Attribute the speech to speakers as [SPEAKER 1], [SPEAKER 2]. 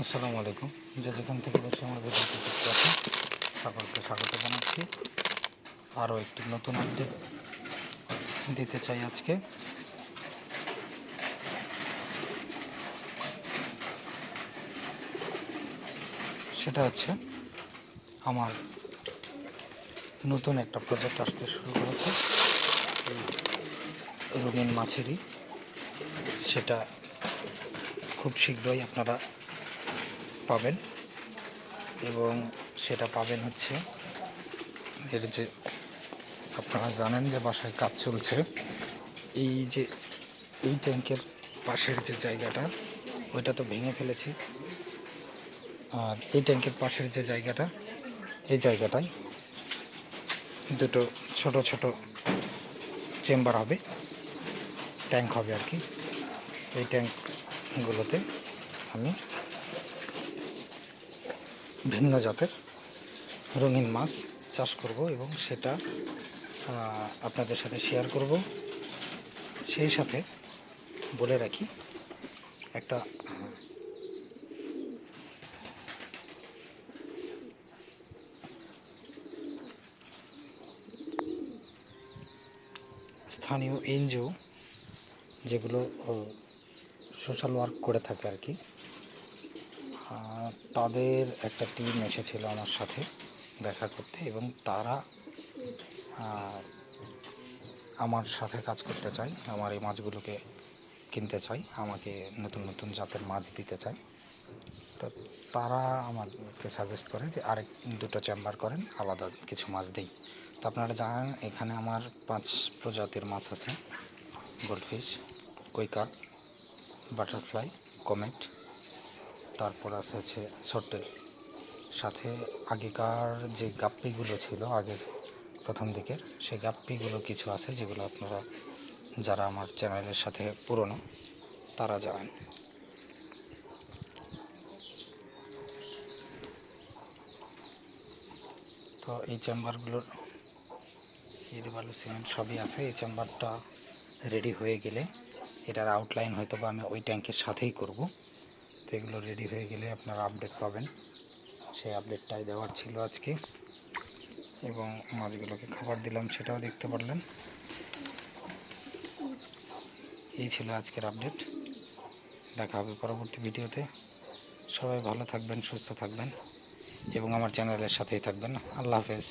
[SPEAKER 1] আসসালামু আলাইকুম। যেখান থেকে বসে আমার ভিডিওটি দেখতে আছেন সকলকে স্বাগত জানাচ্ছি। আরও একটি নতুন আপডেট দিতে চাই আজকে। সেটা হচ্ছে আমার নতুন একটা প্রজেক্ট আসতে শুরু করেছে রঙিন মাছেরই। সেটা খুব শীঘ্রই আপনারা পাবেন, এবং সেটা পাবেন হচ্ছে এর যে আপনারা জানেন যে বাসায় কাজ চলছে, এই ট্যাঙ্কের পাশের যে জায়গাটা ওইটা তো ভেঙে ফেলেছি, আর এই ট্যাঙ্কের পাশের যে জায়গাটা এই জায়গাটায় দুটো ছোট ছোট চেম্বার হবে, ট্যাঙ্ক হবে আর কি। এই ট্যাঙ্কগুলোতে আমি ভিন্ন জাতের রঙিন মাছ চাষ করব এবং সেটা আপনাদের সাথে শেয়ার করব। সেই সাথে বলে রাখি, একটা স্থানীয় এনজিও যেগুলো সোশ্যাল ওয়ার্ক করে থাকে আর কি, তাদের একটা টিম এসেছিল আমার সাথে দেখা করতে, এবং তারা আমার সাথে কাজ করতে চায়, আমার এই মাছগুলোকে কিনতে চায়, আমাকে নতুন নতুন জাতের মাছ দিতে চায়। তো তারা আমাকে সাজেস্ট করে যে আরেক দুটো চেম্বার করেন, আলাদা কিছু মাছ দিই। তো আপনারা জানেন এখানে আমার 5 প্রজাতির মাছ আছে: গোল্ডফিশ, কুইকার, বাটারফ্লাই, কমেট, তারপর হচ্ছে সর্টেল। সাথে আগেকার যে গাপ্পিগুলো ছিল আগের প্রথম দিকের, সেই গাপ্পিগুলো কিছু আছে যেগুলো আপনারা যারা আমার চ্যানেলের সাথে পুরনো তারা জানেন। তো এই চেম্বারগুলোর ইট, বালু, সিমেন্ট সবই আছে। এই চেম্বারটা রেডি হয়ে গেলে এটার আউটলাইন হয়তো বা আমি ওই ট্যাঙ্কের সাথেই করব। তো এগুলো রেডি হয়ে গেলে আপনারা আপডেট পাবেন। সেই আপডেটটাই দেওয়ার ছিল আজকে, এবং মাছগুলোকে খাবার দিলাম সেটাও দেখতে পারলেন। এই ছিল আজকের আপডেট। দেখা হবে পরবর্তী ভিডিওতে। সবাই ভালো থাকবেন, সুস্থ থাকবেন এবং আমার চ্যানেলের সাথেই থাকবেন। আল্লাহ হাফেজ।